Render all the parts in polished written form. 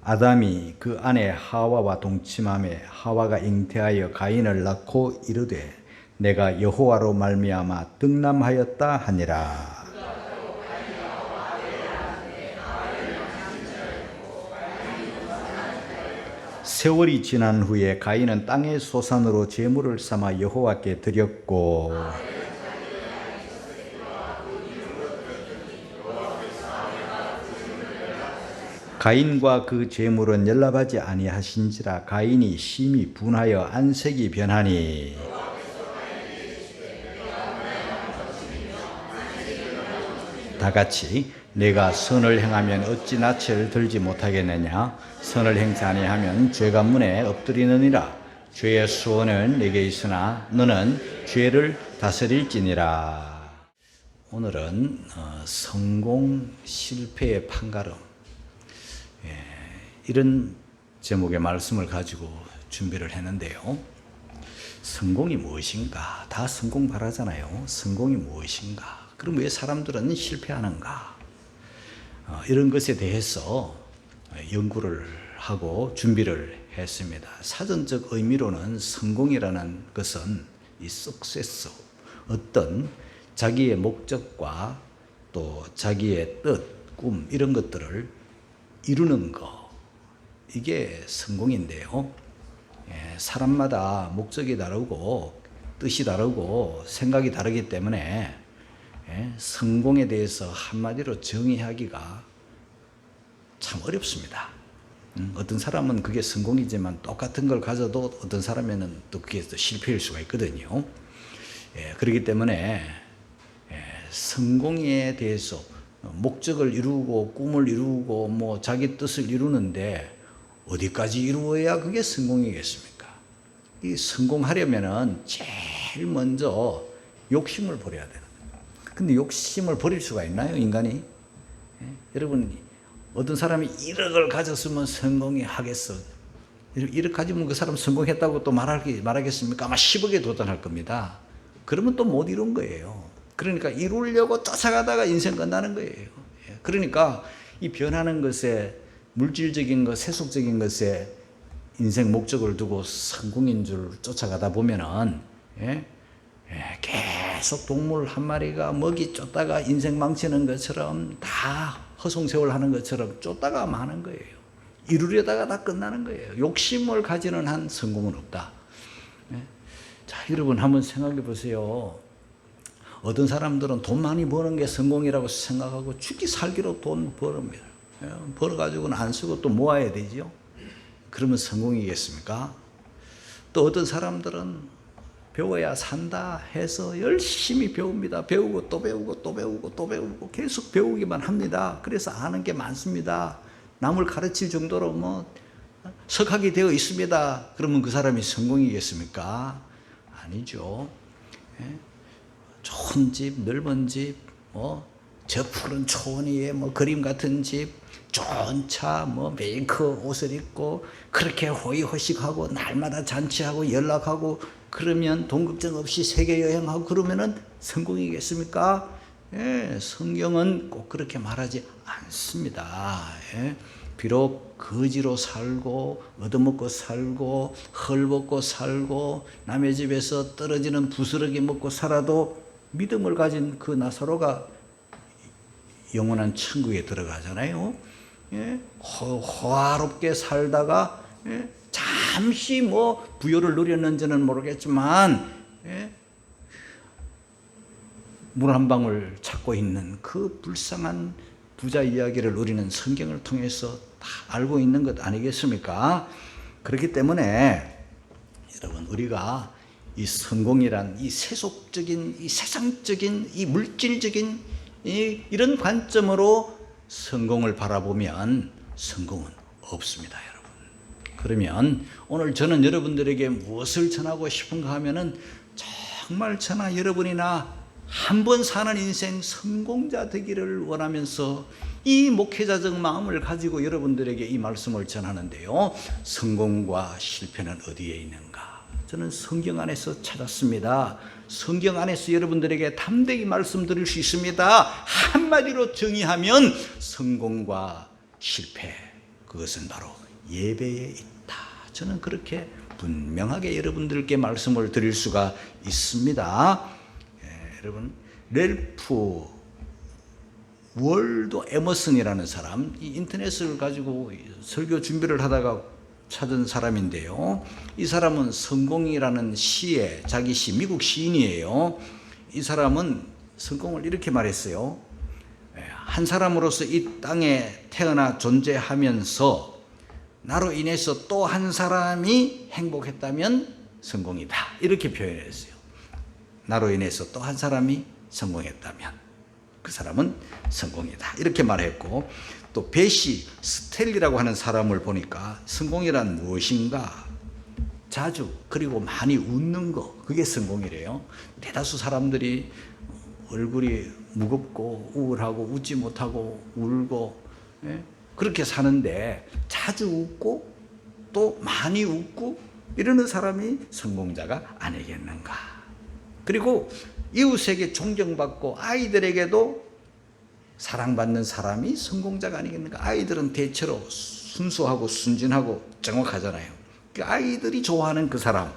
아담이 그 아내 하와와 동침하매 하와가 잉태하여 가인을 낳고 이르되 내가 여호와로 말미암아 득남하였다 하니라. 세월이 지난 후에 가인은 땅의 소산으로 제물을 삼아 여호와께 드렸고 가인과 그 제물은 연락하지 아니하신지라. 가인이 심히 분하여 안색이 변하니 다같이 내가 선을 행하면 어찌 낯을 들지 못하겠느냐. 선을 행치 아니하면 죄가 문에 엎드리느니라. 죄의 수원은 내게 있으나 너는 죄를 다스릴지니라. 오늘은 성공 실패의 판가름, 이런 제목의 말씀을 가지고 준비를 했는데요. 성공이 무엇인가? 다 성공 바라잖아요. 성공이 무엇인가? 그럼 왜 사람들은 실패하는가? 이런 것에 대해서 연구를 하고 준비를 했습니다. 사전적 의미로는 성공이라는 것은 이 석세스, 어떤 자기의 목적과 또 자기의 뜻, 꿈 이런 것들을 이루는 것, 이게 성공인데요. 사람마다 목적이 다르고 뜻이 다르고 생각이 다르기 때문에 성공에 대해서 한마디로 정의하기가 참 어렵습니다. 어떤 사람은 그게 성공이지만 똑같은 걸 가져도 어떤 사람에는 또 그게 또 실패일 수가 있거든요. 그렇기 때문에 성공에 대해서 목적을 이루고 꿈을 이루고 뭐 자기 뜻을 이루는데 어디까지 이루어야 그게 성공이겠습니까? 이 성공하려면은 제일 먼저 욕심을 버려야 되는 거예요. 근데 욕심을 버릴 수가 있나요, 인간이? 여러분, 어떤 사람이 1억을 가졌으면 성공이 하겠어. 1억 가지면 그 사람 성공했다고 또 말하겠습니까? 아마 10억에 도달할 겁니다. 그러면 또 못 이룬 거예요. 그러니까 이루려고 쫓아가다가 인생 끝나는 거예요. 그러니까 이 변하는 것에, 물질적인 것, 세속적인 것에 인생 목적을 두고 성공인 줄 쫓아가다 보면은 계속 동물 한 마리가 먹이 쫓다가 인생 망치는 것처럼 다 허송세월 하는 것처럼 쫓다가 마는 거예요. 이루려다가 다 끝나는 거예요. 욕심을 가지는 한 성공은 없다. 자, 여러분 한번 생각해 보세요. 어떤 사람들은 돈 많이 버는 게 성공이라고 생각하고 죽기 살기로 돈 벌습니다. 벌어가지고는 안 쓰고 또 모아야 되죠. 그러면 성공이겠습니까? 또 어떤 사람들은 배워야 산다 해서 열심히 배웁니다. 배우고 또 배우고 또 배우고 또 배우고 계속 배우기만 합니다. 그래서 아는 게 많습니다. 남을 가르칠 정도로 뭐 석학이 되어 있습니다. 그러면 그 사람이 성공이겠습니까? 아니죠. 좋은 집, 넓은 집, 저 푸른 초원 위에 그림 같은 집, 좋은 차, 메이커 옷을 입고 그렇게 호의호식하고 날마다 잔치하고 연락하고 그러면 돈 걱정 없이 세계 여행하고 그러면은 성공이겠습니까? 성경은 꼭 그렇게 말하지 않습니다. 비록 거지로 살고 얻어먹고 살고 헐벗고 살고 남의 집에서 떨어지는 부스러기 먹고 살아도 믿음을 가진 그 나사로가 영원한 천국에 들어가잖아요. 호화롭게 살다가 잠시 부요를 누렸는지는 모르겠지만 물 한 방울 찾고 있는 그 불쌍한 부자 이야기를 우리는 성경을 통해서 다 알고 있는 것 아니겠습니까? 그렇기 때문에 여러분, 우리가 이 성공이란 이 세속적인, 이 세상적인, 이 물질적인 이런 관점으로 성공을 바라보면 성공은 없습니다, 여러분. 그러면 오늘 저는 여러분들에게 무엇을 전하고 싶은가 하면은 정말 저나 여러분이나 한 번 사는 인생 성공자 되기를 원하면서 이 목회자적 마음을 가지고 여러분들에게 이 말씀을 전하는데요. 성공과 실패는 어디에 있는가? 저는 성경 안에서 찾았습니다. 성경 안에서 여러분들에게 담대히 말씀드릴 수 있습니다. 한마디로 정의하면 성공과 실패, 그것은 바로 예배에 있다. 저는 그렇게 분명하게 여러분들께 말씀을 드릴 수가 있습니다. 여러분, 렐프 월도 에머슨이라는 사람, 이 인터넷을 가지고 설교 준비를 하다가 찾은 사람인데요. 이 사람은 성공이라는 시에, 자기 시, 미국 시인이에요. 이 사람은 성공을 이렇게 말했어요. 한 사람으로서 이 땅에 태어나 존재하면서 나로 인해서 또 한 사람이 행복했다면 성공이다. 이렇게 표현했어요. 나로 인해서 또 한 사람이 성공했다면 그 사람은 성공이다. 이렇게 말했고, 또 베시 스텔리라고 하는 사람을 보니까 성공이란 무엇인가? 자주 그리고 많이 웃는 거, 그게 성공이래요. 대다수 사람들이 얼굴이 무겁고 우울하고 웃지 못하고 울고 그렇게 사는데 자주 웃고 또 많이 웃고 이러는 사람이 성공자가 아니겠는가. 그리고 이웃에게 존경받고 아이들에게도 사랑받는 사람이 성공자가 아니겠는가. 아이들은 대체로 순수하고 순진하고 정확하잖아요. 아이들이 좋아하는 그 사람,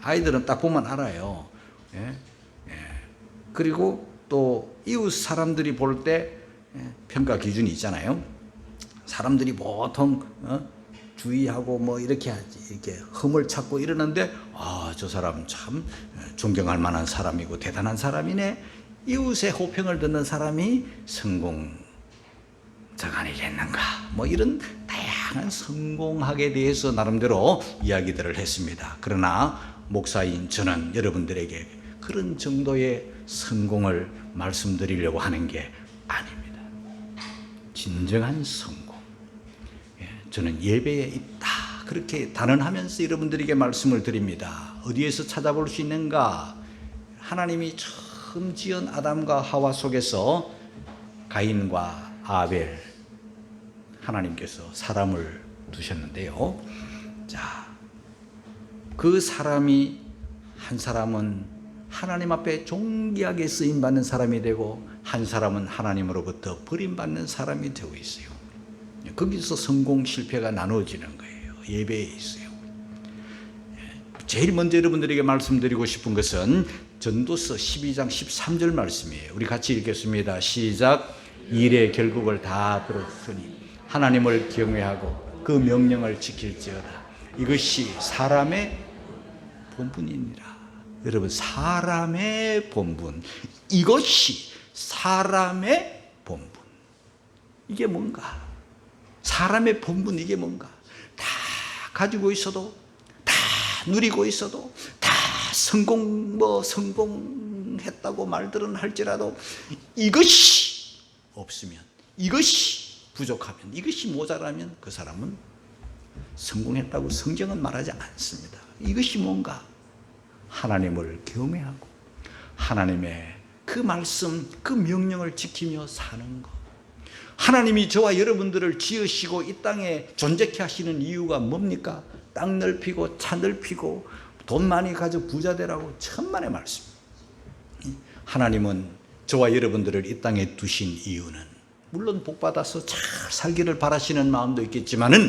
아이들은 딱 보면 알아요. 그리고 또 이웃 사람들이 볼 때 평가 기준이 있잖아요. 사람들이 보통 주의하고 뭐 이렇게 하지, 이렇게 흠을 찾고 이러는데, 저 사람 참 존경할 만한 사람이고 대단한 사람이네. 이웃의 호평을 듣는 사람이 성공자가 아니겠는가. 뭐 이런 다양한 성공학에 대해서 나름대로 이야기들을 했습니다. 그러나 목사인 저는 여러분들에게 그런 정도의 성공을 말씀드리려고 하는 게 아닙니다. 진정한 성공, 저는 예배에 있다. 그렇게 단언하면서 여러분들에게 말씀을 드립니다. 어디에서 찾아볼 수 있는가? 하나님이 처음 지은 아담과 하와 속에서 가인과 아벨, 하나님께서 사람을 두셨는데요. 자, 그 사람이, 한 사람은 하나님 앞에 존귀하게 쓰임받는 사람이 되고 한 사람은 하나님으로부터 버림받는 사람이 되고 있어요. 거기서 성공 실패가 나누어지는 거예요. 예배에 있어요. 제일 먼저 여러분들에게 말씀드리고 싶은 것은 전도서 12장 13절 말씀이에요. 우리 같이 읽겠습니다. 시작. 일의 결국을 다 들었으니 하나님을 경외하고 그 명령을 지킬지어다. 이것이 사람의 본분이니라. 여러분, 사람의 본분, 이것이 사람의 본분. 이게 뭔가? 사람의 본분, 이게 뭔가? 다 가지고 있어도, 다 누리고 있어도, 다 성공했다고 말들은 할지라도 이것이 없으면, 이것이 부족하면, 이것이 모자라면 그 사람은 성공했다고 성경은 말하지 않습니다. 이것이 뭔가? 하나님을 경외하고 하나님의 그 말씀, 그 명령을 지키며 사는 것. 하나님이 저와 여러분들을 지으시고 이 땅에 존재케 하시는 이유가 뭡니까? 땅 넓히고 차 넓히고 돈 많이 가져 부자 되라고 천만의 말씀. 하나님은 저와 여러분들을 이 땅에 두신 이유는 물론 복받아서 잘 살기를 바라시는 마음도 있겠지만은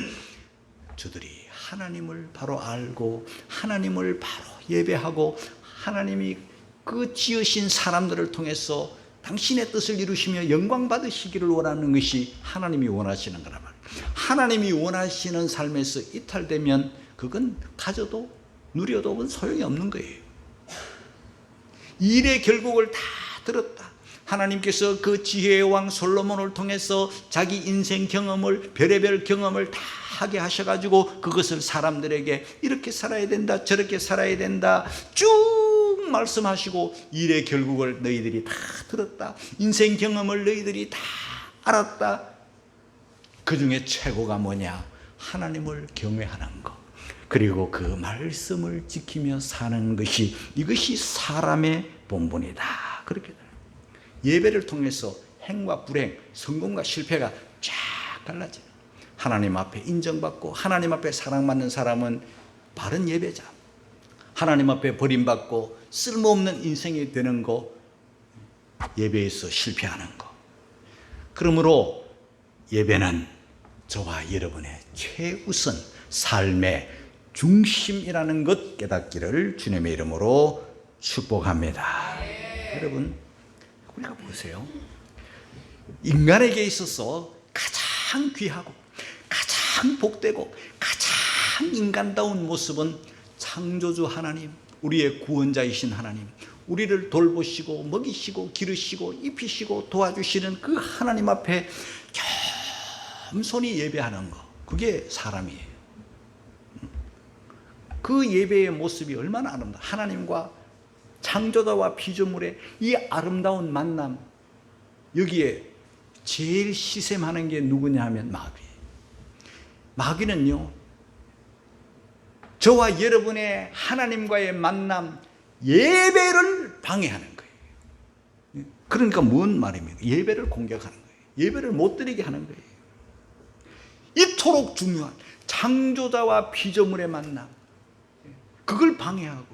저들이 하나님을 바로 알고 하나님을 바로 예배하고 하나님이 그 지으신 사람들을 통해서 당신의 뜻을 이루시며 영광 받으시기를 원하는 것이 하나님이 원하시는 거란 말이에요. 하나님이 원하시는 삶에서 이탈되면 그건 가져도 누려도 소용이 없는 거예요. 일의 결국을 다 들었다. 하나님께서 그 지혜의 왕 솔로몬을 통해서 자기 인생 경험을, 별의별 경험을 다 하게 하셔가지고 그것을 사람들에게 이렇게 살아야 된다, 저렇게 살아야 된다 쭉 말씀하시고, 일의 결국을 너희들이 다 들었다. 인생 경험을 너희들이 다 알았다. 그 중에 최고가 뭐냐? 하나님을 경외하는 것, 그리고 그 말씀을 지키며 사는 것이, 이것이 사람의 본분이다. 그렇게 돼요. 예배를 통해서 행과 불행, 성공과 실패가 쫙 갈라져요. 하나님 앞에 인정받고 하나님 앞에 사랑받는 사람은 바른 예배자, 하나님 앞에 버림받고 쓸모없는 인생이 되는 거, 예배에서 실패하는 거. 그러므로 예배는 저와 여러분의 최우선 삶의 중심이라는 것 깨닫기를 주님의 이름으로 축복합니다. 여러분, 우리가 보세요. 인간에게 있어서 가장 귀하고 가장 복되고 가장 인간다운 모습은 창조주 하나님, 우리의 구원자이신 하나님, 우리를 돌보시고 먹이시고 기르시고 입히시고 도와주시는 그 하나님 앞에 겸손히 예배하는 거, 그게 사람이에요. 그 예배의 모습이 얼마나 아름다워. 하나님과 창조자와 피조물의 이 아름다운 만남, 여기에 제일 시샘하는 게 누구냐 하면 마귀. 마귀는요, 저와 여러분의 하나님과의 만남, 예배를 방해하는 거예요. 그러니까 뭔 말입니까? 예배를 공격하는 거예요. 예배를 못 드리게 하는 거예요. 이토록 중요한 창조자와 피조물의 만남, 그걸 방해하고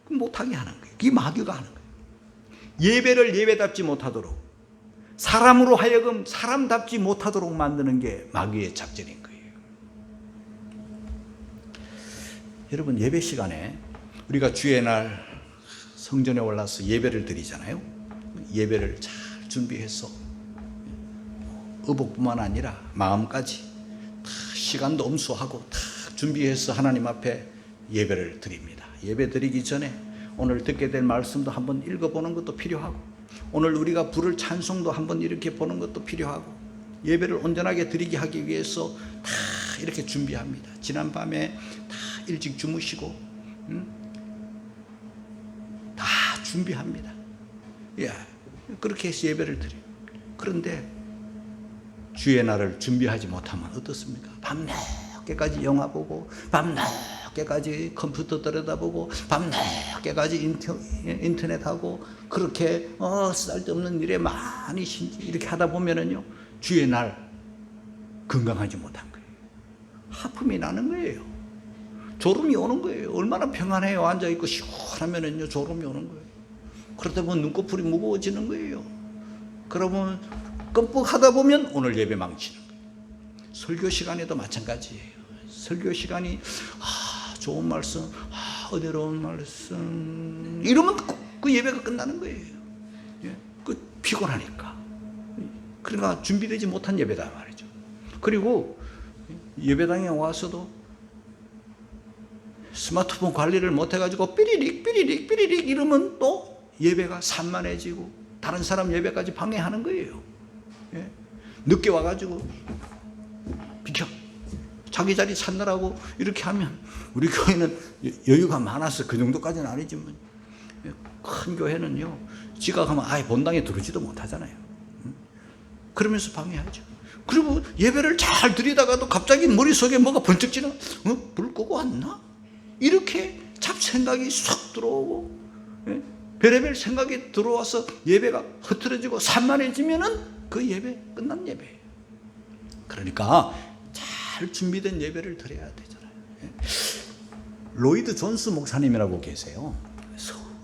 못하게 하는 거예요. 그게 마귀가 하는 거예요. 예배를 예배답지 못하도록, 사람으로 하여금 사람답지 못하도록 만드는 게 마귀의 작전인 거예요. 여러분, 예배 시간에 우리가 주의 날 성전에 올라서 예배를 드리잖아요. 예배를 잘 준비해서 의복뿐만 아니라 마음까지 다 시간도 엄수하고 다 준비해서 하나님 앞에 예배를 드립니다. 예배 드리기 전에 오늘 듣게 될 말씀도 한번 읽어보는 것도 필요하고, 오늘 우리가 부를 찬송도 한번 이렇게 보는 것도 필요하고, 예배를 온전하게 드리게 하기 위해서 다 이렇게 준비합니다. 지난밤에 다 일찍 주무시고 다 준비합니다. 예, 그렇게 해서 예배를 드려요. 그런데 주의 날을 준비하지 못하면 어떻습니까? 밤늦게까지 영화 보고, 밤늦게까지 컴퓨터 들여다보고, 밤늦게까지 인터넷하고, 그렇게 쓸데없는 일에 많이 이렇게 하다 보면은요, 주의 날 건강하지 못한 거예요. 하품이 나는 거예요. 졸음이 오는 거예요. 얼마나 평안해요. 앉아있고 시원하면은요, 졸음이 오는 거예요. 그러다 보면 눈꺼풀이 무거워지는 거예요. 그러면 끔뻑 하다 보면 오늘 예배 망치는 거예요. 설교 시간에도 마찬가지예요. 설교 시간이 좋은 말씀, 은혜로운 말씀 이러면 그 예배가 끝나는 거예요. 예? 그 피곤하니까. 그러니까 준비되지 못한 예배다 말이죠. 그리고 예배당에 와서도 스마트폰 관리를 못해가지고 삐리릭 이러면 또 예배가 산만해지고 다른 사람 예배까지 방해하는 거예요. 예? 늦게 와가지고 비켜, 자기 자리 찾느라고 이렇게 하면, 우리 교회는 여유가 많아서 그 정도까지는 아니지만 큰 교회는요, 지각하면 아예 본당에 들어오지도 못하잖아요. 그러면서 방해하죠. 그리고 예배를 잘 드리다가도 갑자기 머릿속에 뭐가 번쩍 지나, 불 끄고 왔나? 이렇게 잡생각이 쏙 들어오고, 별의별 생각이 들어와서 예배가 흐트러지고 산만해지면은 그 예배 끝난 예배예요. 그러니까 잘 준비된 예배를 드려야 되잖아요. 로이드 존스 목사님이라고 계세요.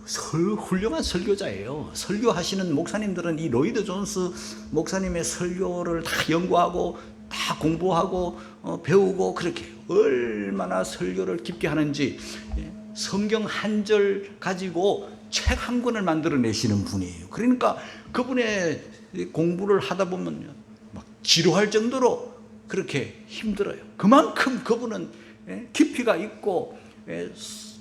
훌륭한 설교자예요. 설교하시는 목사님들은 이 로이드 존스 목사님의 설교를 다 연구하고 다 공부하고 배우고 그렇게 해요. 얼마나 설교를 깊게 하는지 성경 한 절 가지고 책 한 권을 만들어내시는 분이에요. 그러니까 그분의 공부를 하다 보면 막 지루할 정도로 그렇게 힘들어요. 그만큼 그분은 깊이가 있고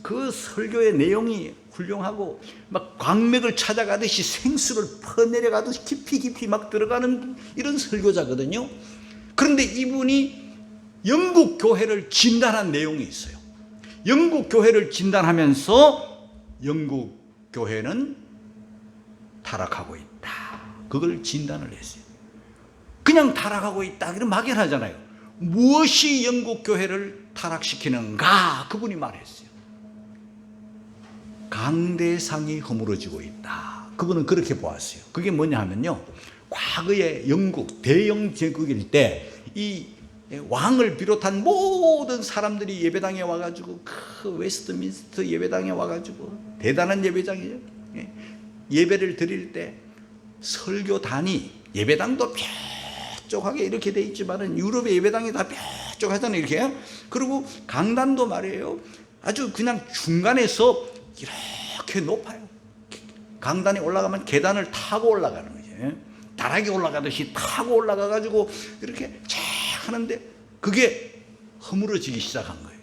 그 설교의 내용이 훌륭하고 막 광맥을 찾아가듯이 생수를 퍼내려가듯이 깊이 막 들어가는 이런 설교자거든요. 그런데 이분이 영국 교회를 진단한 내용이 있어요. 영국 교회를 진단하면서 영국 교회는 타락하고 있다, 그걸 진단을 했어요. 그냥 타락하고 있다, 그럼 막연하잖아요. 무엇이 영국 교회를 타락시키는가? 그분이 말했어요. 강대상이 허물어지고 있다. 그분은 그렇게 보았어요. 그게 뭐냐 하면요, 과거에 영국 대영 제국일 때 이 왕을 비롯한 모든 사람들이 예배당에 와가지고, 그 웨스트민스터 예배당에 와가지고 대단한 예배당이에요. 예배를 드릴 때 설교단이, 예배당도 뾰족하게 이렇게 돼 있지만은 유럽의 예배당이 다 뾰족하잖아요, 이렇게. 그리고 강단도 말이에요, 아주 그냥 중간에서 이렇게 높아요. 강단에 올라가면 계단을 타고 올라가는 거죠. 다락에 올라가듯이 타고 올라가가지고 이렇게 쫙 하는데 그게 허물어지기 시작한 거예요.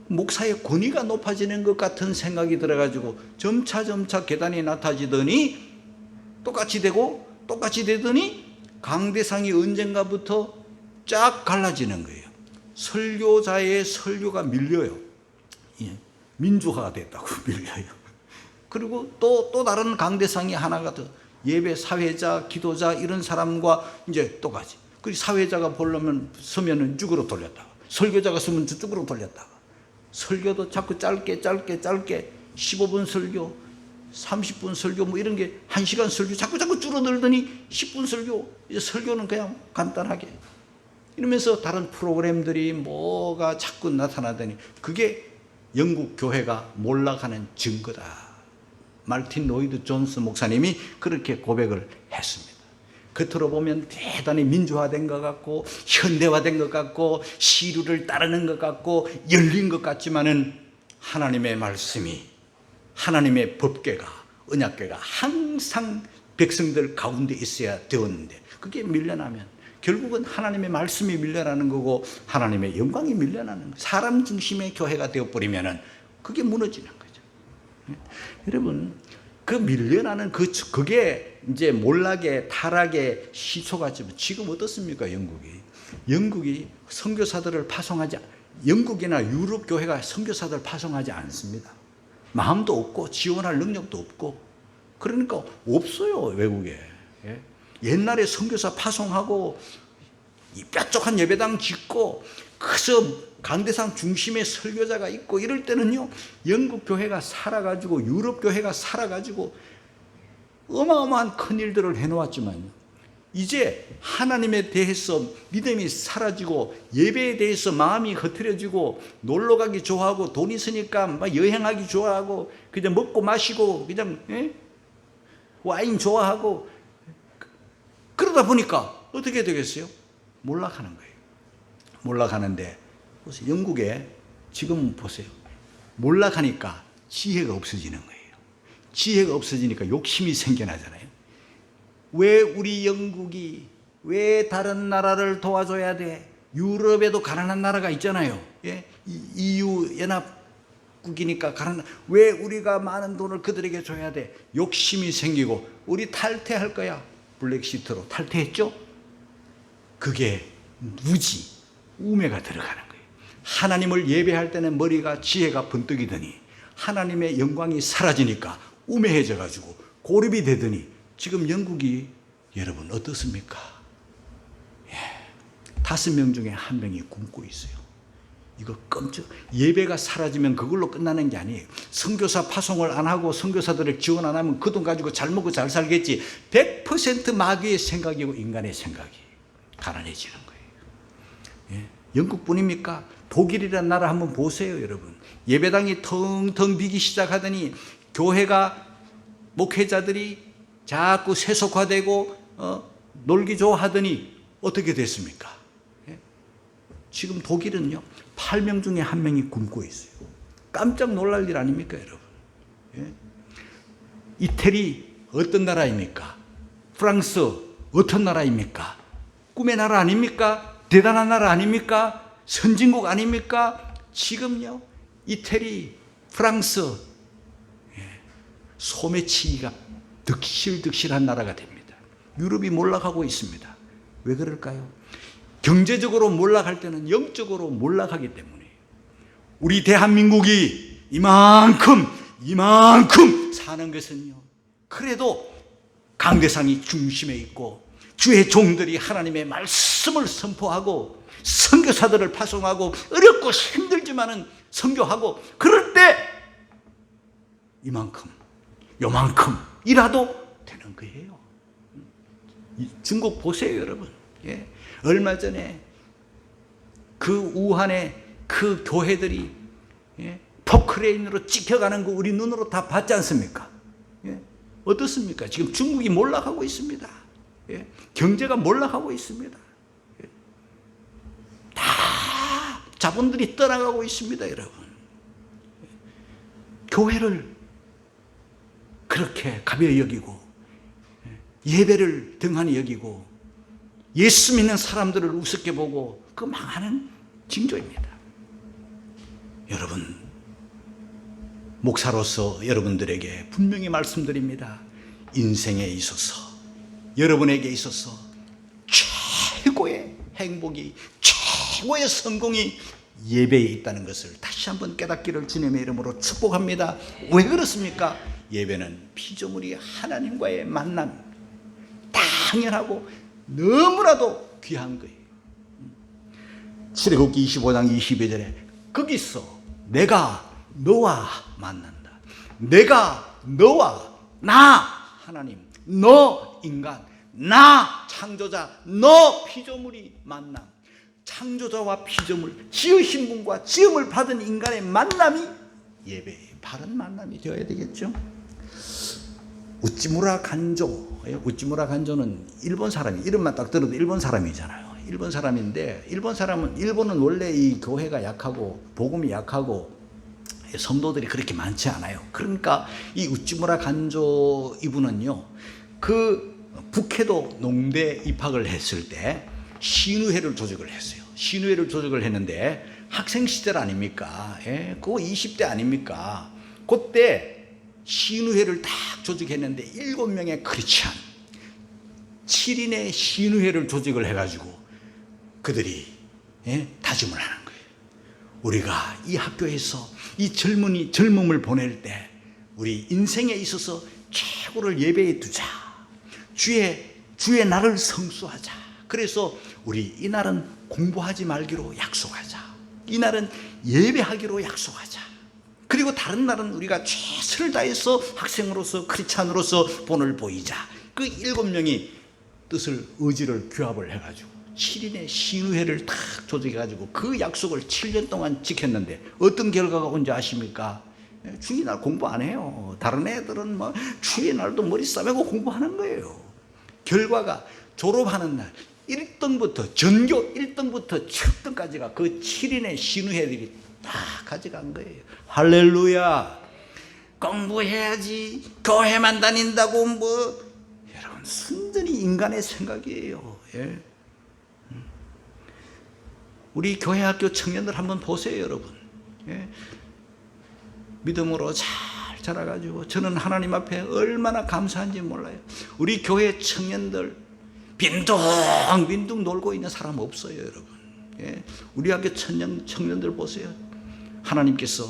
목사의 권위가 높아지는 것 같은 생각이 들어가지고 점차 계단이 낮아지더니 똑같이 되더니 강대상이 언젠가부터 쫙 갈라지는 거예요. 설교자의 설교가 밀려요. 민주화가 됐다고 밀려요. 그리고 또 다른 강대상이 하나가 더, 예배 사회자, 기도자 이런 사람과 이제 똑같이. 그리고 사회자가 보려면 서면은 쭉으로 돌렸다가, 설교자가 서면 저쪽으로 돌렸다가, 설교도 자꾸 짧게 15분 설교, 30분 설교 뭐 이런 게 1시간 설교 자꾸 줄어들더니 10분 설교, 이제 설교는 그냥 간단하게 이러면서 다른 프로그램들이 뭐가 자꾸 나타나더니 그게 영국 교회가 몰락하는 증거다. 말틴 로이드 존스 목사님이 그렇게 고백을 했습니다. 겉으로 보면 대단히 민주화된 것 같고 현대화된 것 같고 시류를 따르는 것 같고 열린 것 같지만은 하나님의 말씀이, 하나님의 법궤가, 언약궤가 항상 백성들 가운데 있어야 되었는데 그게 밀려나면 결국은 하나님의 말씀이 밀려나는 거고 하나님의 영광이 밀려나는 거예요. 사람 중심의 교회가 되어버리면은 그게 무너지는 거죠. 여러분, 그 밀려나는 그게 이제 몰락의 타락의 시초가 지금 어떻습니까? 영국이 선교사들을 파송하지, 영국이나 유럽 교회가 선교사들을 파송하지 않습니다. 마음도 없고 지원할 능력도 없고 그러니까 없어요, 외국에. 옛날에 선교사 파송하고 뾰족한 예배당 짓고 그래서 강대상 중심의 설교자가 있고 이럴 때는요, 영국 교회가 살아가지고 유럽 교회가 살아가지고 어마어마한 큰 일들을 해놓았지만요, 이제 하나님에 대해서 믿음이 사라지고 예배에 대해서 마음이 흐트러지고 놀러가기 좋아하고 돈 있으니까 막 여행하기 좋아하고 그냥 먹고 마시고 그냥 와인 좋아하고 그러다 보니까 어떻게 되겠어요? 몰락하는 거예요. 몰락하는데 보세요. 영국에 지금 보세요. 몰락하니까 지혜가 없어지는 거예요. 지혜가 없어지니까 욕심이 생겨나잖아요. 왜 우리 영국이 왜 다른 나라를 도와줘야 돼? 유럽에도 가난한 나라가 있잖아요. EU 연합국이니까 가난한, 왜 우리가 많은 돈을 그들에게 줘야 돼? 욕심이 생기고 우리 탈퇴할 거야. 블랙시트로 탈퇴했죠? 그게 우매가 들어가는 거예요. 하나님을 예배할 때는 머리가 지혜가 번뜩이더니 하나님의 영광이 사라지니까 우매해져 가지고 고립이 되더니 지금 영국이 여러분 어떻습니까? 5명 중에 1명이 굶고 있어요. 이거 예배가 사라지면 그걸로 끝나는 게 아니에요. 선교사 파송을 안 하고 선교사들을 지원 안 하면 그 돈 가지고 잘 먹고 잘 살겠지. 100% 마귀의 생각이고 인간의 생각이 가난해지는 거예요. 영국뿐입니까? 독일이라는 나라 한번 보세요, 여러분. 예배당이 텅텅 비기 시작하더니 교회가, 목회자들이 자꾸 세속화되고 놀기 좋아하더니 어떻게 됐습니까? 지금 독일은요, 8명 중에 1명이 굶고 있어요. 깜짝 놀랄 일 아닙니까, 여러분? 이태리 어떤 나라입니까? 프랑스 어떤 나라입니까? 꿈의 나라 아닙니까? 대단한 나라 아닙니까? 선진국 아닙니까? 지금요, 이태리, 프랑스 소매치기가 득실득실한 나라가 됩니다. 유럽이 몰락하고 있습니다. 왜 그럴까요? 경제적으로 몰락할 때는 영적으로 몰락하기 때문에. 우리 대한민국이 이만큼 사는 것은요, 그래도 강대상이 중심에 있고 주의 종들이 하나님의 말씀을 선포하고 선교사들을 파송하고 어렵고 힘들지만은 선교하고 그럴 때 요만큼이라도 되는 거예요. 중국 보세요, 여러분. 얼마 전에 그 우한의 그 교회들이 포크레인으로 찍혀가는 거 우리 눈으로 다 봤지 않습니까? 어떻습니까? 지금 중국이 몰락하고 있습니다. 경제가 몰락하고 있습니다. 자본들이 떠나가고 있습니다, 여러분. 교회를 그렇게 가벼이 여기고 예배를 등한히 여기고 예수 믿는 사람들을 우습게 보고 그 망하는 징조입니다. 여러분, 목사로서 여러분들에게 분명히 말씀드립니다. 인생에 있어서, 여러분에게 있어서 최고의 행복이, 최고의 성공이 예배에 있다는 것을 다시 한번 깨닫기를 주님의 이름으로 축복합니다. 왜 그렇습니까? 예배는 피조물이 하나님과의 만남, 당연하고 너무나도 귀한 거예요. 출애굽기 25장 22절에 거기서 내가 너와 만난다. 내가 너와 나 하나님, 너 인간, 나 창조자, 너 피조물이 만남. 창조자와 피조물, 지으신 분과 지음을 받은 인간의 만남이 예배의 바른 만남이 되어야 되겠죠. 우찌무라 간조. 우찌무라 간조는 일본 사람이, 이름만 딱 들어도 일본 사람이잖아요. 일본 사람인데, 일본은 원래 이 교회가 약하고 복음이 약하고 성도들이 그렇게 많지 않아요. 그러니까 이 우찌무라 간조 이분은요, 그 북해도 농대 입학을 했을 때 신우회를 조직을 했어요. 신우회를 조직을 했는데 학생 시절 아닙니까? 그거 20대 아닙니까? 그때 신우회를 딱 조직했는데 7명의 크리스찬 7인의 신우회를 조직을 해가지고 그들이 다짐을 하는 거예요. 우리가 이 학교에서 이 젊음을 보낼 때 우리 인생에 있어서 최고를 예배에 두자. 주의 날을 성수하자. 그래서 우리 이날은 공부하지 말기로 약속하자. 이날은 예배하기로 약속하자. 그리고 다른 날은 우리가 최선을 다해서 학생으로서 크리스찬으로서 본을 보이자. 그 7명이 의지를 규합을 해가지고 7인의 신우회를 딱 조직해가지고 그 약속을 7년 동안 지켰는데 어떤 결과가 온지 아십니까? 주일날 공부 안 해요. 다른 애들은 뭐 주일날도 머리 싸매고 공부하는 거예요. 결과가 졸업하는 날 1등부터 전교 1등부터 7등까지가 그 7인의 신우회들이 다 가져간 거예요. 할렐루야. 공부해야지 교회만 다닌다고 뭐. 여러분, 순전히 인간의 생각이에요. 예. 우리 교회 학교 청년들 한번 보세요, 여러분. 예. 믿음으로 잘 자라가지고 저는 하나님 앞에 얼마나 감사한지 몰라요. 우리 교회 청년들 빈둥빈둥 놀고 있는 사람 없어요, 여러분. 예. 우리 학교 청년들 보세요. 하나님께서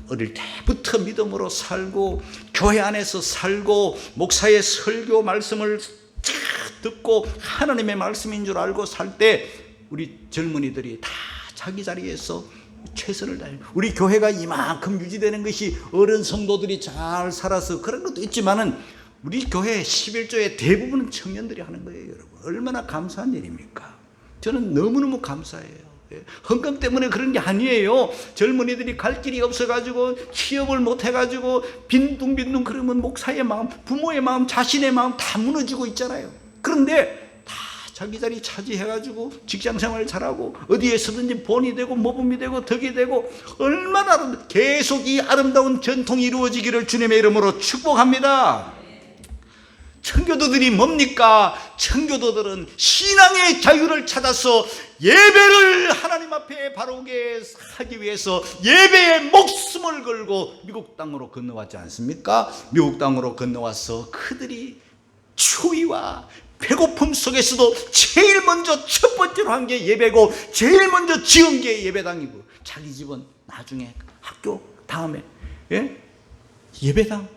어릴 때부터 믿음으로 살고 교회 안에서 살고 목사의 설교 말씀을 듣고 하나님의 말씀인 줄 알고 살 때 우리 젊은이들이 다 자기 자리에서 최선을 다해요. 우리 교회가 이만큼 유지되는 것이 어른 성도들이 잘 살아서 그런 것도 있지만은 우리 교회 11조의 대부분은 청년들이 하는 거예요, 여러분. 얼마나 감사한 일입니까? 저는 너무너무 감사해요. 헌금 때문에 그런 게 아니에요. 젊은이들이 갈 길이 없어가지고 취업을 못해가지고 빈둥빈둥 그러면 목사의 마음, 부모의 마음, 자신의 마음 다 무너지고 있잖아요. 그런데 다 자기 자리 차지해가지고 직장생활 잘하고 어디에서든지 본이 되고 모범이 되고 덕이 되고 얼마나 계속 이 아름다운 전통이 이루어지기를 주님의 이름으로 축복합니다. 청교도들이 뭡니까? 청교도들은 신앙의 자유를 찾아서 예배를 하나님 앞에 바르게 하기 위해서 예배에 목숨을 걸고 미국 땅으로 건너왔지 않습니까? 미국 땅으로 건너와서 그들이 추위와 배고픔 속에서도 제일 먼저 첫 번째로 한 게 예배고 제일 먼저 지은 게 예배당이고 자기 집은 나중에 학교 다음에 예배당,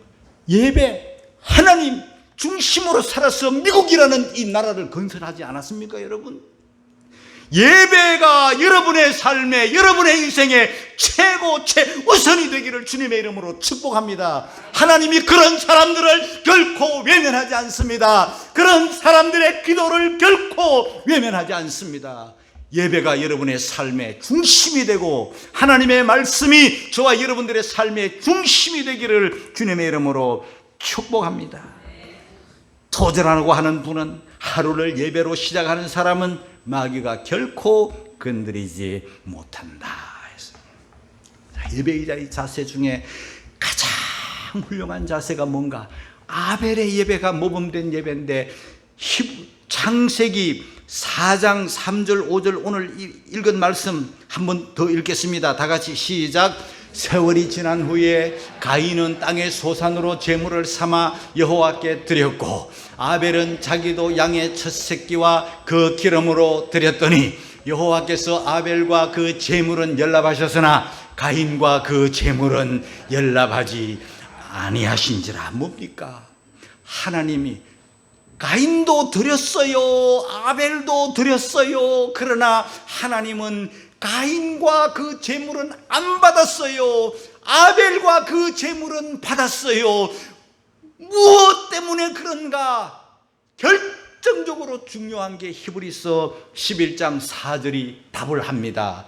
예배, 하나님 중심으로 살아서 미국이라는 이 나라를 건설하지 않았습니까, 여러분? 예배가 여러분의 삶에, 여러분의 인생에 최우선이 되기를 주님의 이름으로 축복합니다. 하나님이 그런 사람들을 결코 외면하지 않습니다. 그런 사람들의 기도를 결코 외면하지 않습니다. 예배가 여러분의 삶의 중심이 되고 하나님의 말씀이 저와 여러분들의 삶의 중심이 되기를 주님의 이름으로 축복합니다. 도전하고 하는 분은 하루를 예배로 시작하는 사람은 마귀가 결코 건드리지 못한다. 예배자의 자세 중에 가장 훌륭한 자세가 뭔가? 아벨의 예배가 모범된 예배인데 창세기 4장 3절 5절 오늘 읽은 말씀 한 번 더 읽겠습니다. 다 같이 시작. 세월이 지난 후에 가인은 땅의 소산으로 제물을 삼아 여호와께 드렸고 아벨은 자기도 양의 첫 새끼와 그 기름으로 드렸더니 여호와께서 아벨과 그 제물은 연락하셨으나 가인과 그 제물은 연락하지 아니하신지라. 뭡니까? 하나님이 가인도 드렸어요, 아벨도 드렸어요. 그러나 하나님은 가인과 그 제물은 안 받았어요. 아벨과 그 제물은 받았어요. 무엇 때문에 그런가? 결정적으로 중요한 게 히브리서 11장 4절이 답을 합니다.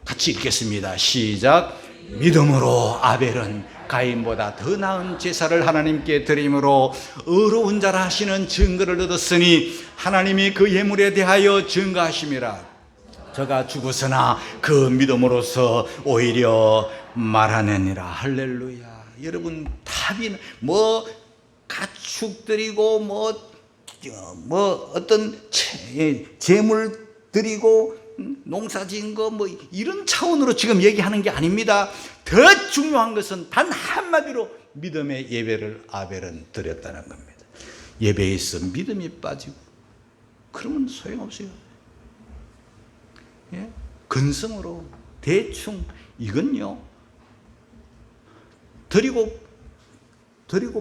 같이 읽겠습니다. 시작. 믿음으로 아벨은 가인보다 더 나은 제사를 하나님께 드림으로 의로운 자라 하시는 증거를 얻었으니 하나님이 그 예물에 대하여 증거하심이라. 저가 죽었으나 그 믿음으로서 오히려 말하느니라. 할렐루야. 여러분, 답이 뭐 가축 드리고 뭐 어떤 재물 드리고 농사 지은 거 뭐 이런 차원으로 지금 얘기하는 게 아닙니다. 더 중요한 것은 단 한마디로 믿음의 예배를 아벨은 드렸다는 겁니다. 예배에 있어 믿음이 빠지고 그러면 소용없어요. 예? 근성으로 대충 이건요 드리고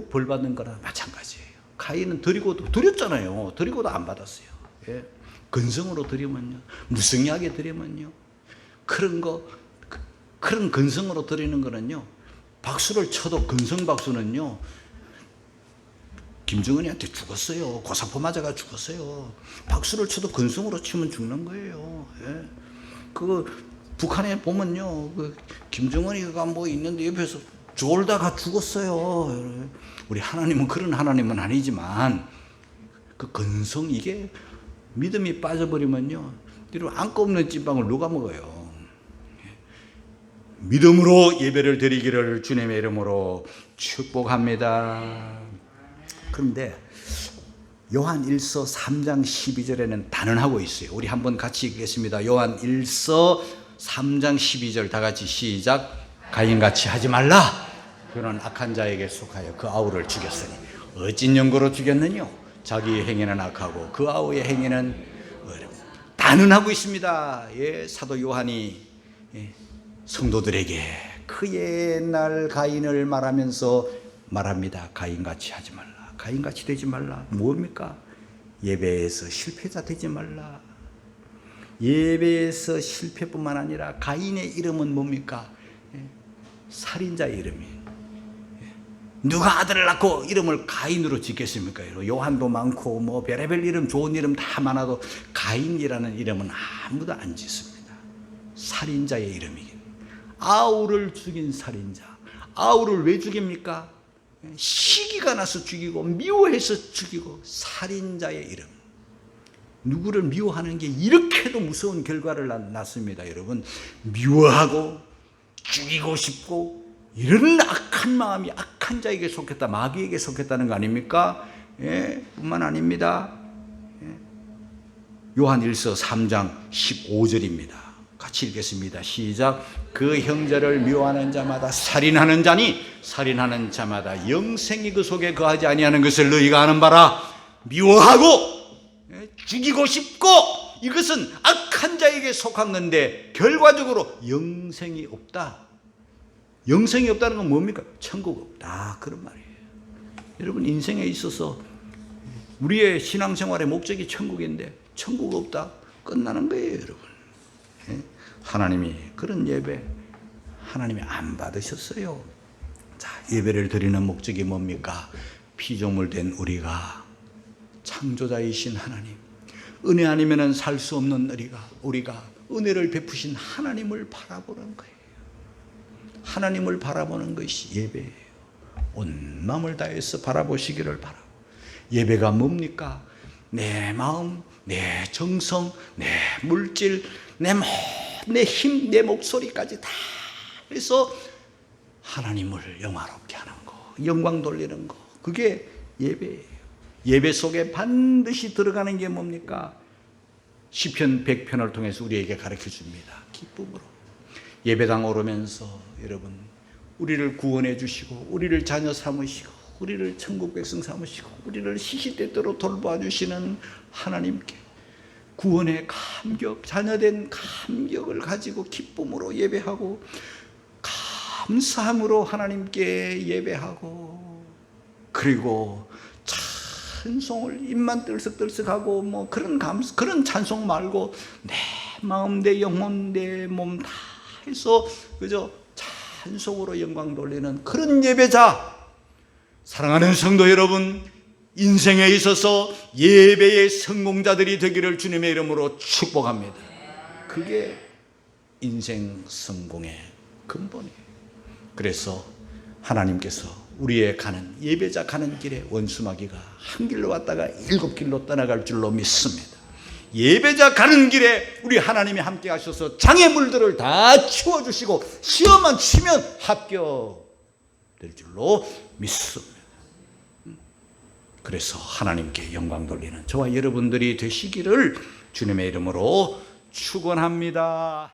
벌 받는 거랑 마찬가지예요. 가인은 드렸잖아요. 드리고도 안 받았어요. 예? 근성으로 드리면요, 무성하게 드리면요, 그런 근성으로 드리는 거는요, 박수를 쳐도 근성 박수는요, 김정은이한테 죽었어요. 고사포 맞아가 죽었어요. 박수를 쳐도 근성으로 치면 죽는 거예요. 예? 북한에 보면요, 김정은이가 뭐 있는데 옆에서 졸다가 죽었어요. 우리 하나님은 그런 하나님은 아니지만 그 근성, 이게 믿음이 빠져버리면요, 안고 없는 찐빵을 누가 먹어요? 믿음으로 예배를 드리기를 주님의 이름으로 축복합니다. 그런데 요한 1서 3장 12절에는 단언하고 있어요. 우리 한번 같이 읽겠습니다. 요한 1서 3장 12절 다 같이 시작. 가인같이 하지 말라. 그는 악한 자에게 속하여 그 아우를 죽였으니 어찐 연고로 죽였느냐? 자기의 행위는 악하고 그 아우의 행위는 어렵다. 단언하고 있습니다. 예, 사도 요한이 성도들에게 그 옛날 가인을 말하면서 말합니다. 가인같이 하지 말라. 가인같이 되지 말라. 뭡니까? 예배에서 실패자 되지 말라. 예배에서 실패뿐만 아니라 가인의 이름은 뭡니까? 살인자의 이름이에요. 누가 아들을 낳고 이름을 가인으로 짓겠습니까? 요한도 많고 뭐 별의별 이름, 좋은 이름 다 많아도 가인이라는 이름은 아무도 안 짓습니다. 살인자의 이름이긴. 아우를 죽인 살인자. 아우를 왜 죽입니까? 시기가 나서 죽이고 미워해서 죽이고. 살인자의 이름. 누구를 미워하는 게 이렇게도 무서운 결과를 낳습니다. 여러분, 미워하고 죽이고 싶고 이런 악한 마음이 악한 자에게 속했다, 마귀에게 속했다는 거 아닙니까? 예, 뿐만 아닙니다. 예. 요한 1서 3장 15절입니다. 같이 읽겠습니다. 시작. 그 형제를 미워하는 자마다 살인하는 자니 살인하는 자마다 영생이 그 속에 거하지 아니하는 것을 너희가 아는 바라. 미워하고 죽이고 싶고 이것은 악한 자에게 속한 건데 결과적으로 영생이 없다. 영생이 없다는 건 뭡니까? 천국 없다, 그런 말이에요. 여러분, 인생에 있어서 우리의 신앙생활의 목적이 천국인데 천국 없다? 끝나는 거예요, 여러분. 하나님이 그런 예배 하나님이 안 받으셨어요. 자, 예배를 드리는 목적이 뭡니까? 피조물 된 우리가 창조자이신 하나님, 은혜 아니면 살 수 없는 우리가 은혜를 베푸신 하나님을 바라보는 거예요. 하나님을 바라보는 것이 예배예요. 온 마음을 다해서 바라보시기를 바라고. 예배가 뭡니까? 내 마음, 내 정성, 내 물질, 내 힘, 내 목소리까지 다 그래서 하나님을 영화롭게 하는 거, 영광 돌리는 거, 그게 예배예요. 예배 속에 반드시 들어가는 게 뭡니까? 시편 100편을 통해서 우리에게 가르쳐 줍니다. 기쁨으로 예배당 오르면서 여러분, 우리를 구원해 주시고 우리를 자녀 삼으시고 우리를 천국 백성 삼으시고 우리를 시시때때로 돌봐주시는 하나님께 구원의 감격, 자녀된 감격을 가지고 기쁨으로 예배하고 감사함으로 하나님께 예배하고, 그리고 찬송을 입만 들썩들썩하고 뭐 그런 찬송 말고 내 마음, 내 영혼, 내 몸 다 해서 그저 찬송으로 영광 돌리는 그런 예배자, 사랑하는 성도 여러분, 인생에 있어서 예배의 성공자들이 되기를 주님의 이름으로 축복합니다. 그게 인생 성공의 근본이에요. 그래서 하나님께서 우리의 가는, 예배자 가는 길에 원수마귀가 한 길로 왔다가 7길로 떠나갈 줄로 믿습니다. 예배자 가는 길에 우리 하나님이 함께 하셔서 장애물들을 다 치워주시고 시험만 치면 합격될 줄로 믿습니다. 그래서 하나님께 영광 돌리는 저와 여러분들이 되시기를 주님의 이름으로 축원합니다.